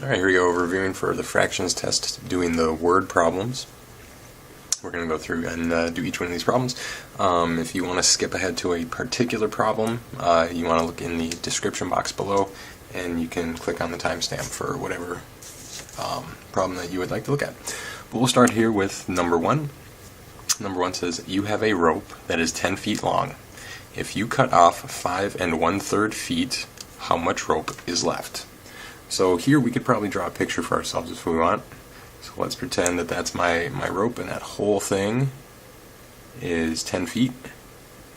Alright, here we go, reviewing for the fractions test, doing the word problems. We're going to go through and do each one of these problems. If you want to skip ahead to a particular problem, you want to look in the description box below, and you can click on the timestamp for whatever problem that you would like to look at. But we'll start here with number one. Number one says, you have a rope that is 10 feet long. If you cut off 5 1/3 feet, how much rope is left? So here we could probably draw a picture for ourselves if we want. So let's pretend that that's my rope, and that whole thing is 10 feet.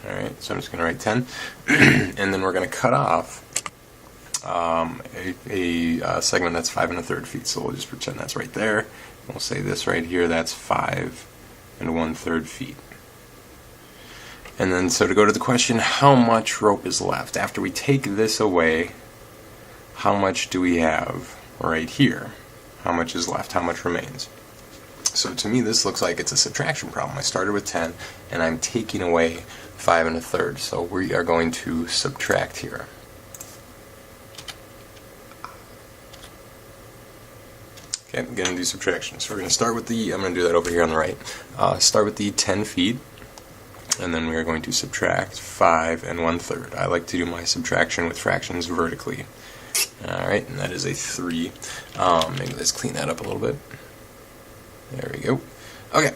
Alright, so I'm just going to write 10. And then we're going to cut off a segment that's 5 1/3 feet. So we'll just pretend that's right there. We'll say this right here, that's 5 1/3 feet. And then, so to go to the question, how much rope is left? After we take this away, how much do we have right here? How much is left? How much remains? So to me, this looks like it's a subtraction problem. I started with 10, and I'm taking away 5 1/3. So we are going to subtract here. Okay, I'm going to do subtraction. So we're going to start with I'm going to do that over here on the right. Start with the 10 feet. And then we are going to subtract 5 1/3. I like to do my subtraction with fractions vertically. Alright, and that is a 3. Maybe let's clean that up a little bit. There we go. Okay,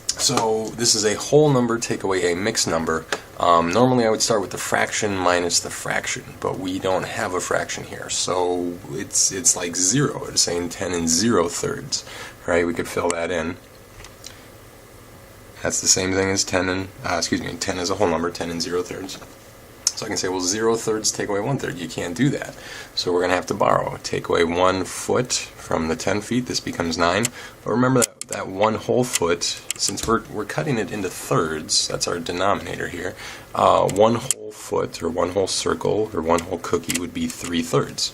so this is a whole number, take away a mixed number. Normally I would start with the fraction minus the fraction, but we don't have a fraction here, so it's like 0. It's saying 10 0/3. Right, we could fill that in. That's the same thing as 10 as a whole number, 10 0/3. So I can say, well, 0/3 take away 1/3. You can't do that. So we're going to have to borrow. Take away 1 foot from the 10 feet. This becomes 9. But remember that 1 whole foot, since we're cutting it into thirds, that's our denominator here, 1 whole foot or 1 whole circle or 1 whole cookie would be 3/3.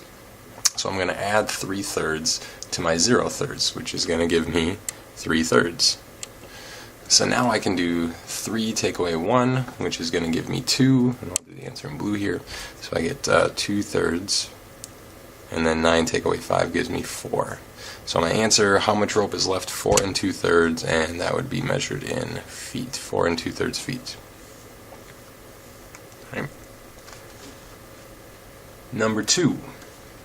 So I'm going to add 3/3 to my 0/3, which is going to give me 3/3. So now I can do 3 take away 1, which is going to give me 2, and I'll do the answer in blue here. So I get 2/3, and then 9 take away 5 gives me 4. So my answer, how much rope is left? 4 2/3, and that would be measured in feet. 4 2/3 feet. Okay. Number 2,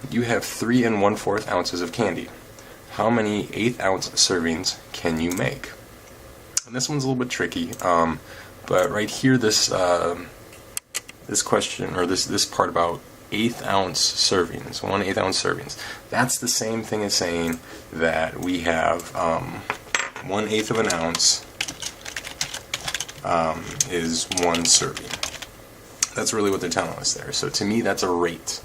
you have 3 1/4 ounces of candy. How many 1/8 ounce servings can you make? And this one's a little bit tricky, but right here, this question, or this part about 1/8 ounce servings, 1/8 ounce servings, that's the same thing as saying that we have 1/8 of an ounce is 1 serving. That's really what they're telling us there. So to me, that's a rate.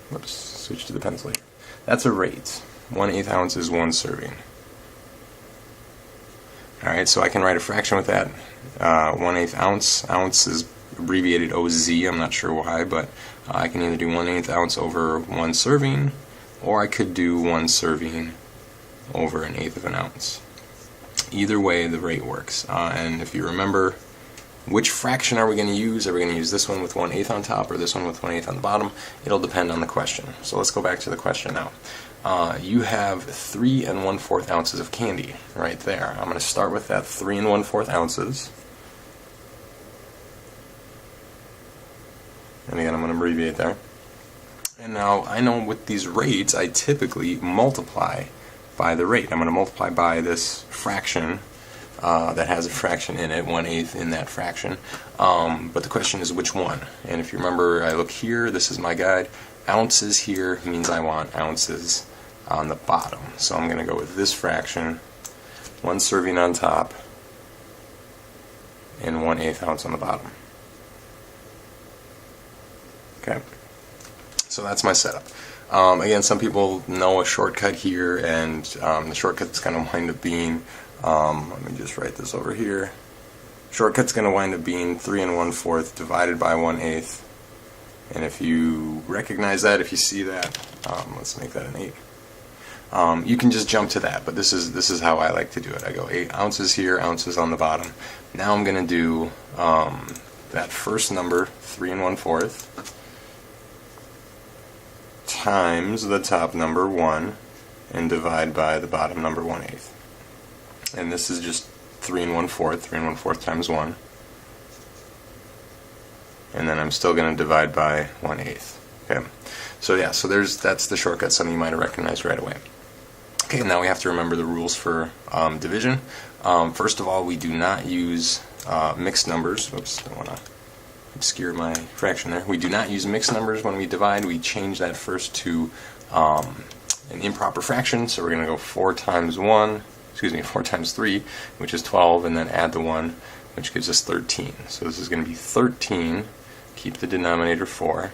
Whoops, switch to the pencil here. That's a rate. 1/8 ounce is 1 serving. Alright, so I can write a fraction with that. 1/8 ounce. Ounce is abbreviated OZ, I'm not sure why, but I can either do 1/8 ounce over 1 serving, or I could do 1 serving over 1/8 of an ounce. Either way, the rate works. And if you remember, which fraction are we going to use? Are we going to use this one with 1/8 on top, or this one with 1/8 on the bottom? It'll depend on the question. So let's go back to the question now. You have 3 1/4 ounces of candy right there. I'm going to start with that 3 1/4 ounces. And again, I'm going to abbreviate there. And now I know with these rates, I typically multiply by the rate. I'm going to multiply by this fraction that has a fraction in it, 1/8 in that fraction. But the question is which one? And if you remember, I look here, this is my guide. Ounces here means I want ounces on the bottom. So I'm going to go with this fraction, 1 serving on top, and 1/8 ounce on the bottom. Okay, so that's my setup. Again, some people know a shortcut here, and the shortcut's going to wind up being, let me just write this over here. Shortcut's going to wind up being 3 1/4 divided by 1/8. And if you recognize that, if you see that, let's make that an 8. You can just jump to that, but this is how I like to do it. I go 8 ounces here, ounces on the bottom. Now I'm going to do that first number, 3 1/4, times the top number 1 and divide by the bottom number 1/8. And this is just 3 1/4, 3 1/4 times 1. And then I'm still going to divide by 1/8. Okay, so yeah, so that's the shortcut, something you might have recognized right away. Okay, now we have to remember the rules for division. First of all, we do not use mixed numbers. Oops, don't want to obscure my fraction there. We do not use mixed numbers when we divide. We change that first to an improper fraction, so we're going to go 4 times 3, which is 12, and then add the 1, which gives us 13. So this is going to be 13, keep the denominator 4,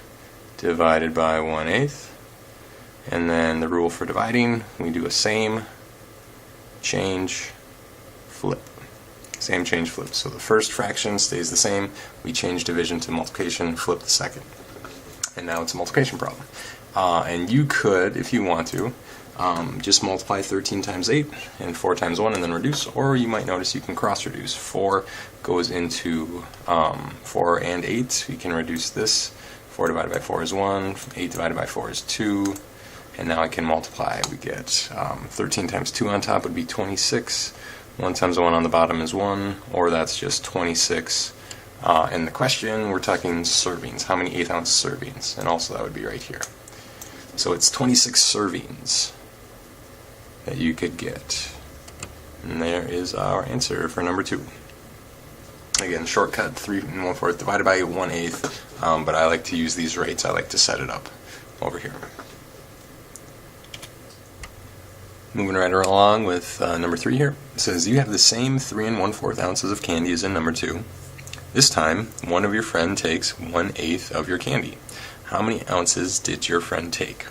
divided by 1/8. And then the rule for dividing, we do a same, change, flip. Same, change, flip. So the first fraction stays the same. We change division to multiplication, flip the second. And now it's a multiplication problem. And you could, if you want to, just multiply 13 times 8 and 4 times 1 and then reduce. Or you might notice you can cross reduce. 4 goes into 4 and 8. We can reduce this. 4 divided by 4 is 1. 8 divided by 4 is 2. And now I can multiply. We get 13 times 2 on top would be 26. 1 times 1 on the bottom is 1, or that's just 26. In the question, we're talking servings. How many 1/8 ounce servings? And also that would be right here. So it's 26 servings that you could get. And there is our answer for number 2. Again, shortcut, 3 1/4 divided by 1/8. But I like to use these rates. I like to set it up over here. Moving right along with number 3 here. It says, you have the same 3 1/4 ounces of candy as in number 2. This time, one of your friend takes 1/8 of your candy. How many ounces did your friend take?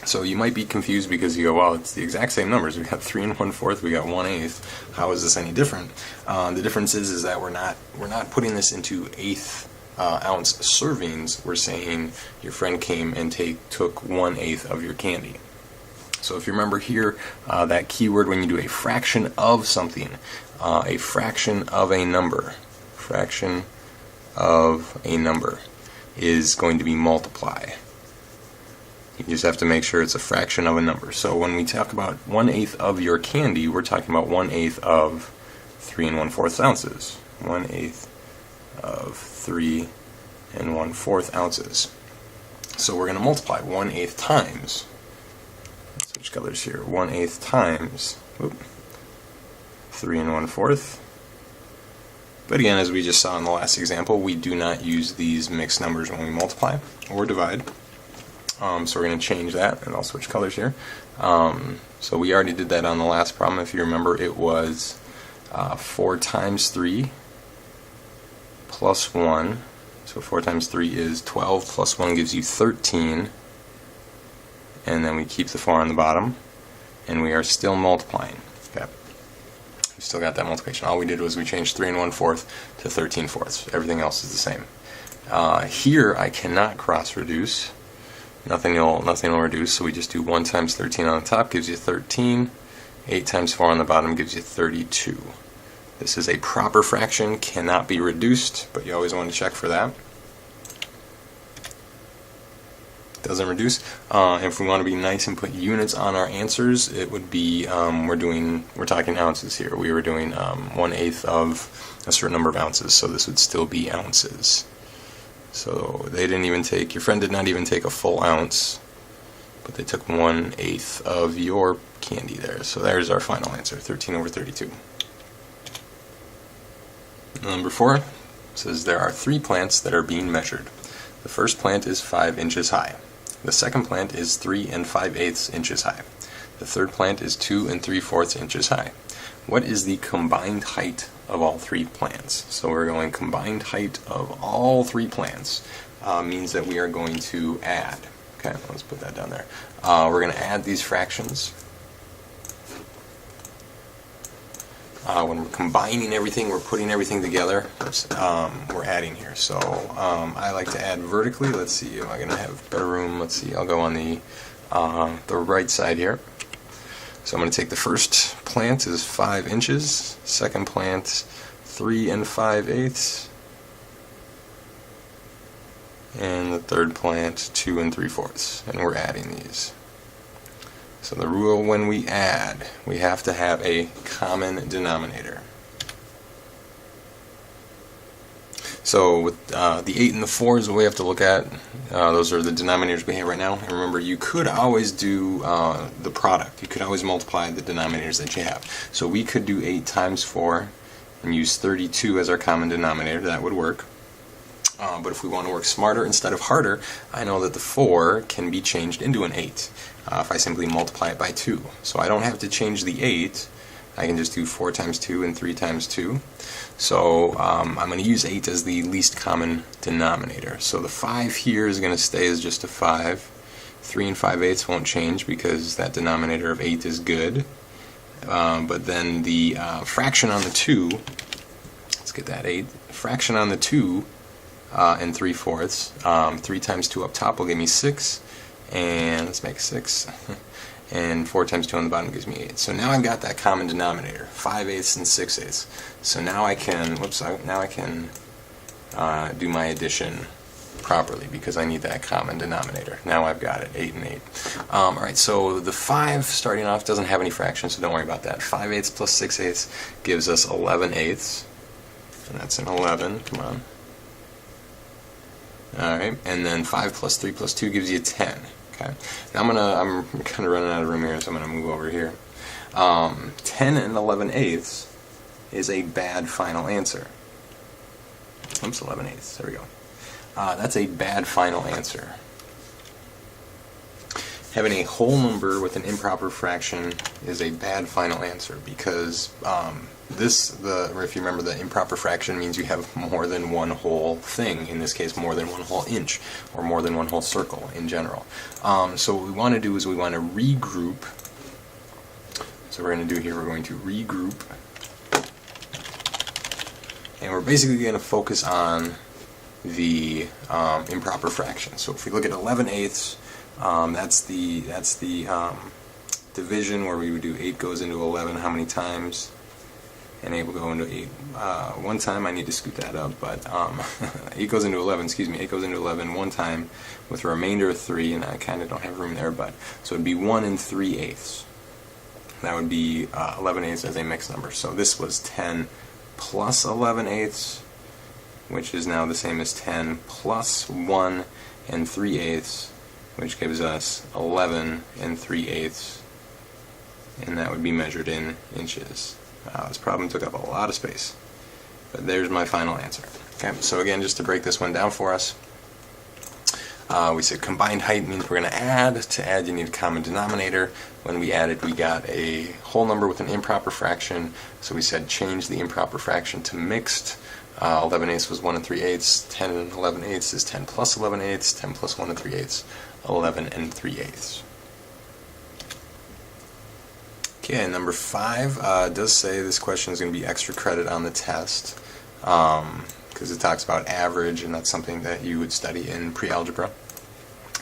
So you might be confused because you go, well, it's the exact same numbers. We got 3 1/4, we got 1/8. How is this any different? The difference is that we're not putting this into 1/8 ounce servings. We're saying your friend came and took 1/8 of your candy. So if you remember here, that keyword when you do a fraction of something, a fraction of a number is going to be multiply. You just have to make sure it's a fraction of a number. So when we talk about 1/8 of your candy, we're talking about 1/8 of 3 1/4 ounces. 1/8 of 3 1/4 ounces. So we're going to multiply 1/8 times. Switch colors here. 1/8 times 3 1/4. But again, as we just saw in the last example, we do not use these mixed numbers when we multiply or divide. So we're going to change that, and I'll switch colors here. So we already did that on the last problem. If you remember, it was 4 times 3 plus 1. So 4 times 3 is 12, plus 1 gives you 13. And then we keep the 4 on the bottom, and we are still multiplying. Okay. We still got that multiplication. All we did was we changed 3 1/4 to 13/4. Everything else is the same. Here I cannot cross reduce. Nothing will reduce, so we just do 1 times 13 on the top gives you 13. 8 times 4 on the bottom gives you 32. This is a proper fraction, cannot be reduced, but you always want to check for that. Doesn't reduce. If we want to be nice and put units on our answers, it would be we're talking ounces here. We were doing 1/8 of a certain number of ounces, so this would still be ounces. So they didn't even take, your friend did not even take a full ounce, but they took 1/8 of your candy there. So there's our final answer, 13/32. Number 4 says there are 3 plants that are being measured. The first plant is 5 inches high. The second plant is 3 5/8 inches high. The third plant is 2 3/4 inches high. What is the combined height of all 3 plants? So we're going combined height of all 3 plants means that we are going to add. Okay, let's put that down there. We're going to add these fractions. When we're combining everything, we're putting everything together, we're adding here. So I like to add vertically. Let's see, am I going to have better room? Let's see, I'll go on the right side here. So I'm going to take the first plant is 5 inches, second plant 3 5/8, and the third plant 2 3/4, and we're adding these. So the rule when we add, we have to have a common denominator. So with the 8 and the 4 is what we have to look at. Those are the denominators we have right now. And remember, you could always do the product. You could always multiply the denominators that you have. So we could do 8 times 4 and use 32 as our common denominator. That would work. But if we want to work smarter instead of harder, I know that the 4 can be changed into an 8 if I simply multiply it by 2. So I don't have to change the 8. I can just do 4 times 2 and 3 times 2. So I'm going to use 8 as the least common denominator. So the 5 here is going to stay as just a 5. 3 and 5/8 won't change because that denominator of 8 is good. But then the fraction on the 2, let's get that 8, fraction on the 2 and 3/4, 3 times 2 up top will give me 6, and let's make 6. And 4 times 2 on the bottom gives me 8. So now I've got that common denominator, 5/8 and 6/8. So now I can, do my addition properly because I need that common denominator. Now I've got it, 8 and 8. Alright, so the 5 starting off doesn't have any fractions, so don't worry about that. 5/8 plus 6/8 gives us 11/8. And that's an 11, come on. Alright, and then 5 plus 3 plus 2 gives you 10. Okay. Now I'm kind of running out of room here, so I'm going to move over here. 10 and 11/8 is a bad final answer. Oops, 11/8. There we go. That's a bad final answer. Having a whole number with an improper fraction is a bad final answer because if you remember, the improper fraction means you have more than one whole thing, in this case more than one whole inch, or more than one whole circle in general. So what we want to do is we want to regroup. So we're going to do here, we're going to regroup, and we're basically going to focus on the improper fraction. So if we look at 11/8, that's the division where we would do 8 goes into 11 how many times, and 8 will go into 8 one time. I need to scoot that up, but 8 goes into 11, excuse me, 8 goes into 11 one time with a remainder of 3, and I kind of don't have room there, but so it would be 1 3/8. That would be 11/8 as a mixed number. So this was 10 plus 11/8, which is now the same as 10 plus 1 3/8, which gives us 11 3/8, and that would be measured in inches. This problem took up a lot of space, but there's my final answer. Okay, so again, just to break this one down for us, we said combined height means we're going to add. To add, you need a common denominator. When we added, we got a whole number with an improper fraction, so we said change the improper fraction to mixed. 11/8 was 1 3/8. 10 and 11/8 is 10 plus 11/8. 10 plus 1 3/8, 11 3/8. Okay, number 5 does say this question is going to be extra credit on the test because it talks about average, and that's something that you would study in pre-algebra.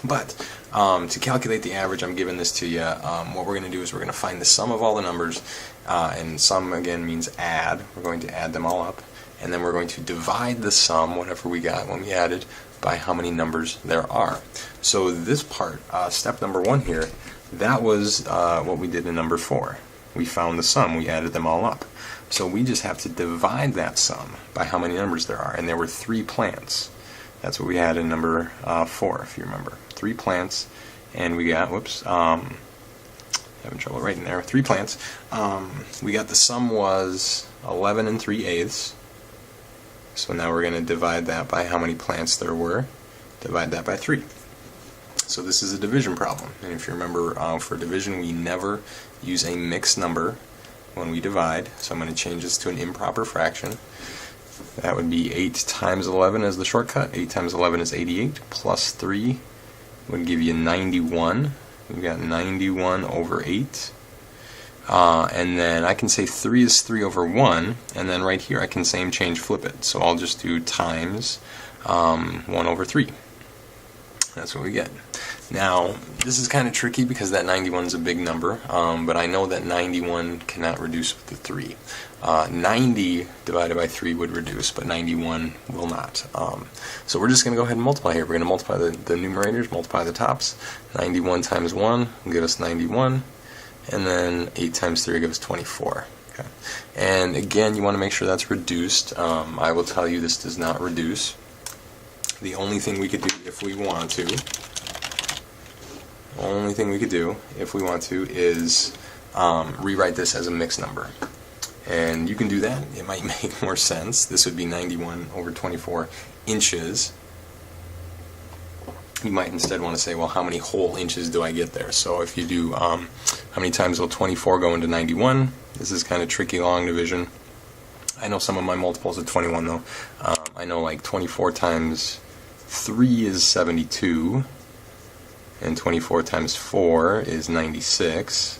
But to calculate the average, I'm giving this to you. What we're going to do is we're going to find the sum of all the numbers, and sum again means add. We're going to add them all up, and then we're going to divide the sum, whatever we got when we added, by how many numbers there are. So this part, step number 1 here, that was what we did in number 4. We found the sum, we added them all up. So we just have to divide that sum by how many numbers there are, and there were 3 plants. That's what we had in number 4, if you remember. 3 plants, and we got, having trouble writing there, 3 plants. We got the sum was 11 3/8. So now we're going to divide that by how many plants there were. Divide that by 3. So this is a division problem, and if you remember, for division we never use a mixed number when we divide, so I'm going to change this to an improper fraction. That would be 8 times 11 as the shortcut. 8 times 11 is 88, plus 3 would give you 91. We've got 91 over 8. And then I can say 3 is 3 over 1, and then right here I can same change flip it. So I'll just do times 1 over 3. That's what we get. Now, this is kind of tricky because that 91 is a big number, but I know that 91 cannot reduce with the 3. 90 divided by 3 would reduce, but 91 will not. So we're just going to go ahead and multiply here. We're going to multiply the numerators, multiply the tops. 91 times 1 will give us 91, and then 8 times 3 will give us 24. Okay. And again, you want to make sure that's reduced. I will tell you this does not reduce. The only thing we could do if we want to, is rewrite this as a mixed number. And you can do that. It might make more sense. This would be 91 over 24 inches. You might instead want to say, well, how many whole inches do I get there? So if you do, how many times will 24 go into 91? This is kind of tricky long division. I know some of my multiples of 21 though. I know like 24 times 3 is 72, and 24 times 4 is 96.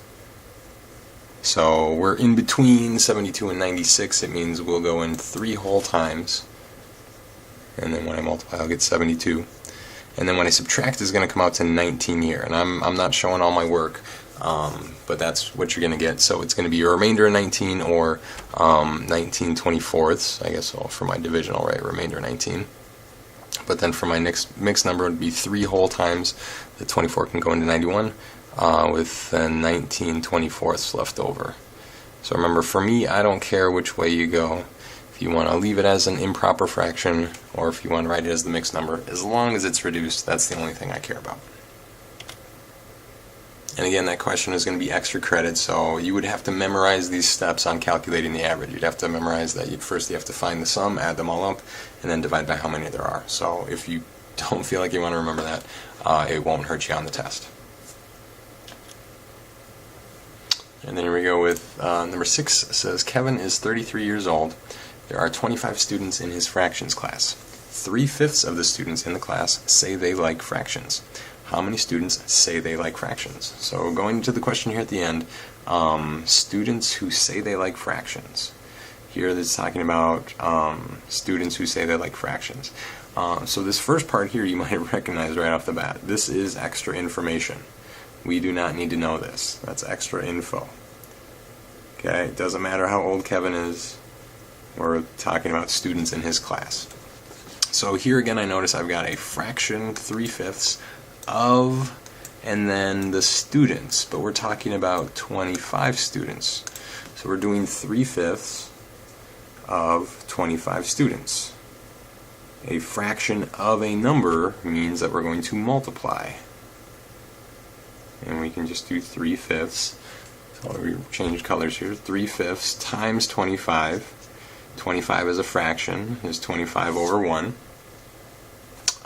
So we're in between 72 and 96. It means we'll go in 3 whole times, and then when I multiply I'll get 72, and then when I subtract it's going to come out to 19 here, and I'm not showing all my work, but that's what you're going to get. So it's going to be a remainder of 19, or 19 24ths, I guess. So for my division I'll write remainder 19, but then for my next mixed number it would be 3 whole times. The 24 can go into 91, with 19 24ths left over. So remember, for me, I don't care which way you go. If you want to leave it as an improper fraction, or if you want to write it as the mixed number, as long as it's reduced, that's the only thing I care about. And again, that question is going to be extra credit, so you would have to memorize these steps on calculating the average. You'd have to memorize that. First you have to find the sum, add them all up, and then divide by how many there are. So if you don't feel like you want to remember that, it won't hurt you on the test. And then here we go with number 6. It says, Kevin is 33 years old. There are 25 students in his fractions class. 3/5 of the students in the class say they like fractions. How many students say they like fractions? So going to the question here at the end, students who say they like fractions. Here it's talking about students who say they like fractions. So this first part here you might recognize right off the bat. This is extra information. We do not need to know this. That's extra info. Okay, it doesn't matter how old Kevin is. We're talking about students in his class. So here again I notice I've got a fraction 3/5 of, and then the students, but we're talking about 25 students. So we're doing 3/5 of 25 students. A fraction of a number means that we're going to multiply. And we can just do 3/5. So we change colors here. 3/5 times 25. 25 as a fraction is 25 over 1.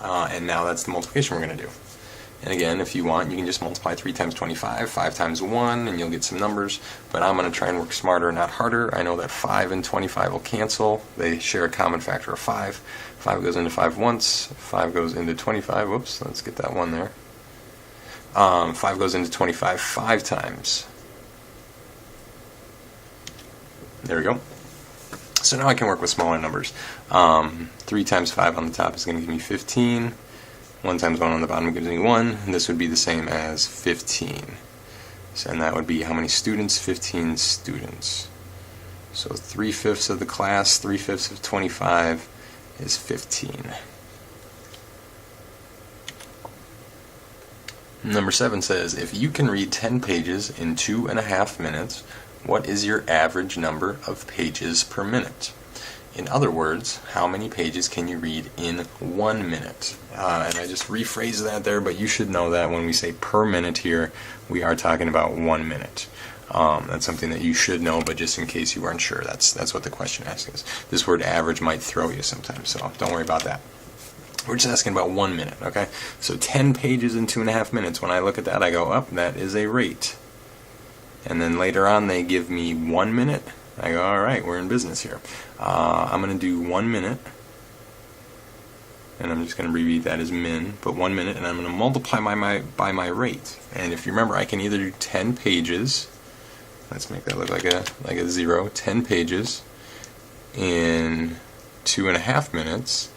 And now that's the multiplication we're going to do. And again, if you want, you can just multiply 3 times 25, 5 times 1, and you'll get some numbers. But I'm going to try and work smarter, not harder. I know that 5 and 25 will cancel. They share a common factor of 5. 5 goes into 5 once. 5 goes into 25. Whoops, let's get that 1 there. 5 goes into 25 5 times. There we go. So now I can work with smaller numbers. 3 times 5 on the top is going to give me 15. 1 times 1 on the bottom gives me 1. And this would be the same as 15. So, and that would be how many students? 15 students. So 3/5 of the class, 3/5 of 25 is 15. Number 7 says, if you can read 10 pages in 2.5 minutes, what is your average number of pages per minute? In other words, how many pages can you read in 1 minute? And I just rephrased that there, but you should know that when we say per minute here, we are talking about 1 minute. That's something that you should know, but just in case you aren't sure, that's what the question asking is. This word average might throw you sometimes, so don't worry about that. We're just asking about 1 minute, okay? So 10 pages in 2.5 minutes. When I look at that, I go, oh, that is a rate. And then later on, they give me 1 minute. I go, all right, we're in business here. I'm going to do 1 minute, and I'm just going to abbreviate that as min, but 1 minute, and I'm going to multiply by my rate. And if you remember, I can either do 10 pages. Let's make that look like a 0. 10 pages in 2.5 minutes.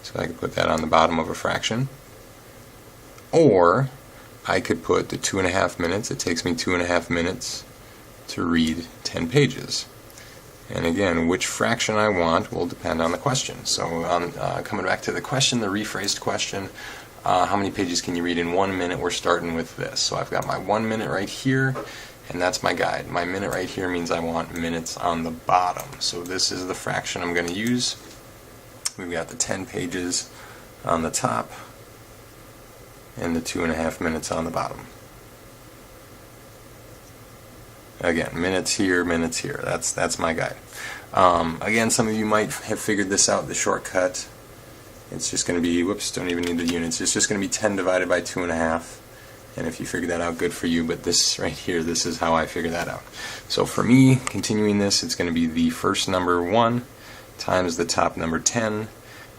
So I could put that on the bottom of a fraction. Or I could put the 2.5 minutes. It takes me 2.5 minutes to read 10 pages. And again, which fraction I want will depend on the question. So coming back to the question, the rephrased question, how many pages can you read in 1 minute? We're starting with this. So I've got my 1 minute right here, and that's my guide. My minute right here means I want minutes on the bottom. So this is the fraction I'm going to use. We've got the 10 pages on the top and the 2.5 minutes on the bottom. Again, minutes here, minutes here. That's my guide. Again, some of you might have figured this out, the shortcut. It's just going to be, whoops, don't even need the units. It's just going to be 10 divided by 2.5. And if you figure that out, good for you. But this right here, this is how I figure that out. So for me, continuing this, it's going to be the first number 1 times the top number 10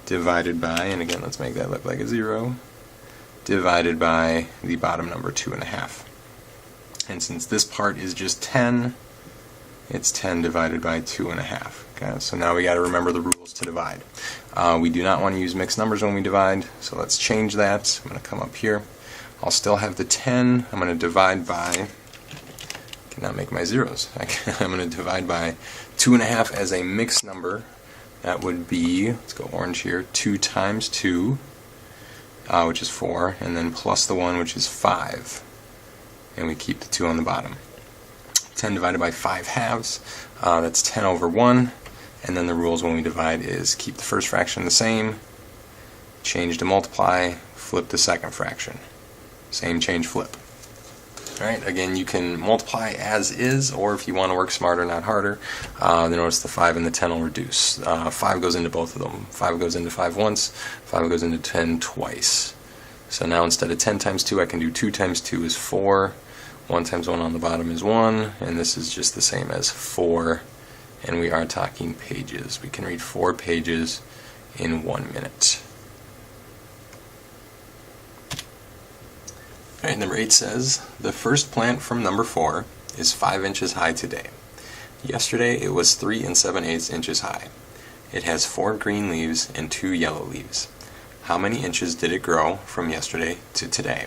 divided by, and again, let's make that look like a 0, divided by the bottom number 2.5. And since this part is just 10, it's 10 divided by 2.5. Okay, so now we got to remember the rules to divide. We do not want to use mixed numbers when we divide, so let's change that. I'm going to come up here. I'll still have the 10. I'm going to divide by, cannot make my zeros. I'm going to divide by 2.5 as a mixed number. That would be, let's go orange here, 2 times 2, which is 4, and then plus the 1, which is 5. And we keep the 2 on the bottom. 10 divided by 5 halves, that's 10 over 1, and then the rules when we divide is keep the first fraction the same, change to multiply, flip the second fraction. Same, change, flip. Alright, again, you can multiply as is, or if you want to work smarter, not harder, then notice the 5 and the 10 will reduce. 5 goes into both of them. 5 goes into 5 once, 5 goes into 10 twice. So now instead of 10 times 2, I can do 2 times 2 is 4, 1 times 1 on the bottom is 1, and this is just the same as 4, and we are talking pages. We can read 4 pages in 1 minute. Alright, number 8 says, the first plant from number 4 is 5 inches high today. Yesterday it was 3 7/8 inches high. It has 4 green leaves and 2 yellow leaves. How many inches did it grow from yesterday to today?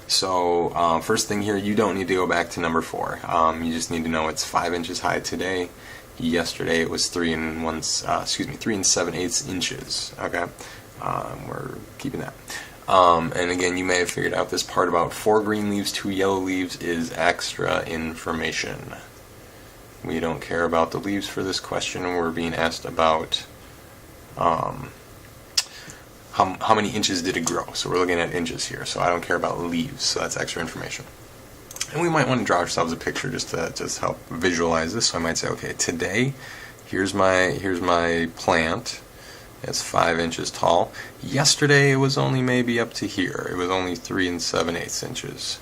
So first thing here, you don't need to go back to number 4. You just need to know it's 5 inches high today. Yesterday it was 3 7/8 inches. Okay, we're keeping that. And again, you may have figured out this part about 4 green leaves, 2 yellow leaves is extra information. We don't care about the leaves for this question. We're being asked about how many inches did it grow. So we're looking at inches here. So I don't care about leaves. So that's extra information. And we might want to draw ourselves a picture just to help visualize this. So I might say, okay, today, here's my plant. It's 5 inches tall. Yesterday it was only maybe up to here. It was only 3 7/8 inches.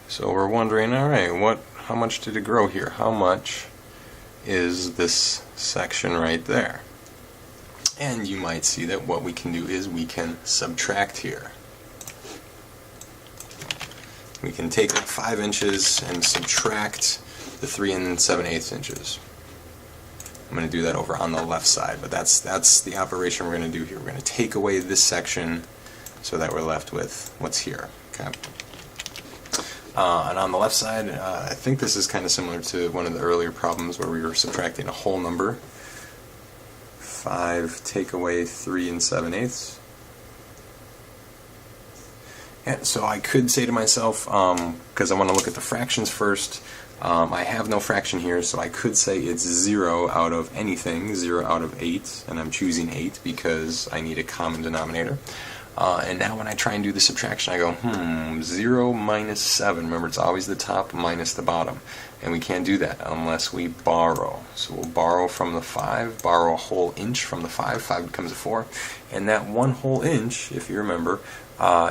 So we're wondering, all right, how much did it grow here? How much is this section right there? And you might see that what we can do is we can subtract here. We can take 5 inches and subtract the 3 7/8 inches. I'm going to do that over on the left side, but that's the operation we're going to do here. We're going to take away this section so that we're left with what's here. Okay. And on the left side, I think this is kind of similar to one of the earlier problems where we were subtracting a whole number. 5 take away 3 7/8. And so I could say to myself, because I want to look at the fractions first, I have no fraction here, so I could say it's 0 out of anything, 0 out of 8, and I'm choosing 8 because I need a common denominator. And now when I try and do the subtraction, I go, 0 minus 7. Remember, it's always the top minus the bottom. And we can't do that unless we borrow. So we'll borrow from the 5, borrow a whole inch from the 5. 5 becomes a 4. And that 1 whole inch, if you remember,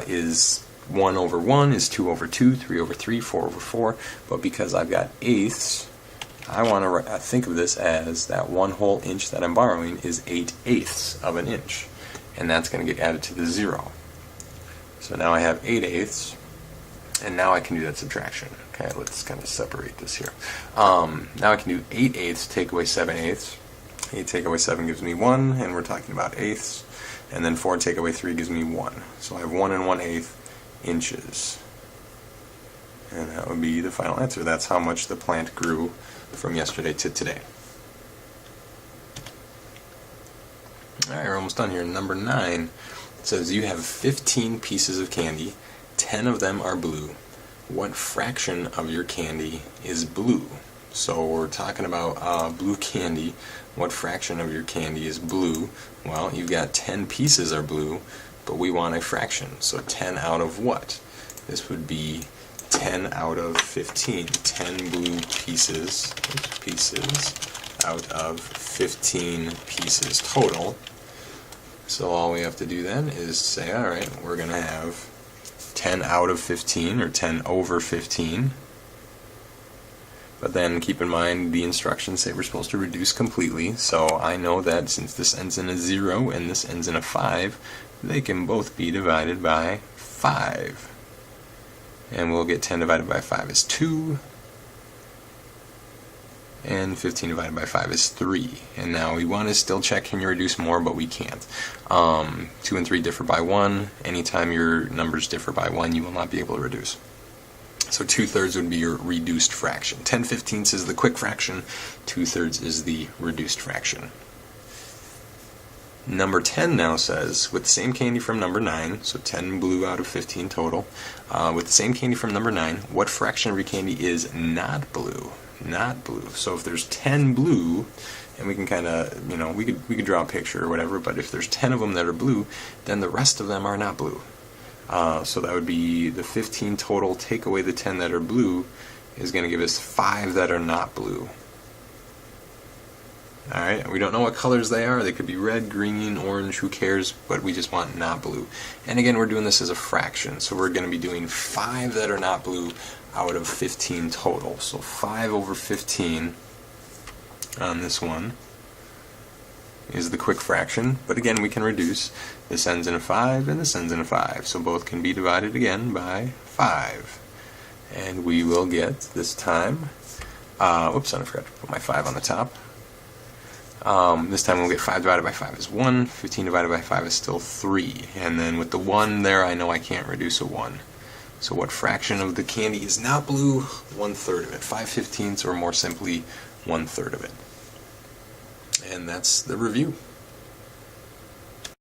is 1 over 1, is 2 over 2, 3 over 3, 4 over 4. But because I've got eighths, I want to think of this as that 1 whole inch that I'm borrowing is 8/8 of an inch. And that's going to get added to the 0. So now I have 8/8, and now I can do that subtraction. Okay, let's kind of separate this here. Now I can do 8/8 take away 7/8. 8 take away 7 gives me 1, and we're talking about eighths. And then 4 take away 3 gives me 1. So I have 1 1/8 inches. And that would be the final answer. That's how much the plant grew from yesterday to today. almost done here. Number 9 says you have 15 pieces of candy, 10 of them are blue. What fraction of your candy is blue? So we're talking about blue candy. What fraction of your candy is blue? Well, you've got 10 pieces are blue, but we want a fraction. So 10 out of what? This would be 10 out of 15. 10 blue pieces out of 15 pieces total. So all we have to do then is say, alright, we're going to have 10 out of 15, or 10 over 15. But then keep in mind the instructions say we're supposed to reduce completely, so I know that since this ends in a 0 and this ends in a 5, they can both be divided by 5. And we'll get 10 divided by 5 is 2, and 15 divided by 5 is 3. And now we want to still check, can you reduce more, but we can't. 2 and 3 differ by 1. Anytime your numbers differ by 1, you will not be able to reduce. So 2/3 would be your reduced fraction. 10/15 is the quick fraction, 2/3 is the reduced fraction. Number 10 now says, with the same candy from number 9, so 10 blue out of 15 total, with the same candy from number 9, what fraction of your candy is not blue? Not blue. So if there's 10 blue, and we can kind of, we could draw a picture or whatever, but if there's 10 of them that are blue, then the rest of them are not blue. So that would be the 15 total, take away the 10 that are blue, is going to give us 5 that are not blue. Alright, we don't know what colors they are. They could be red, green, orange, who cares, but we just want not blue. And again, we're doing this as a fraction, so we're going to be doing 5 that are not blue out of 15 total. So 5 over 15 on this one is the quick fraction, but again we can reduce. This ends in a 5 and this ends in a 5, so both can be divided again by 5. And we will get this time, whoops, I forgot to put my 5 on the top. This time we'll get 5 divided by 5 is 1, 15 divided by 5 is still 3, and then with the 1 there I know I can't reduce a 1. So what fraction of the candy is not blue? 1/3 of it. 5/15, or more simply, 1/3 of it. And that's the review.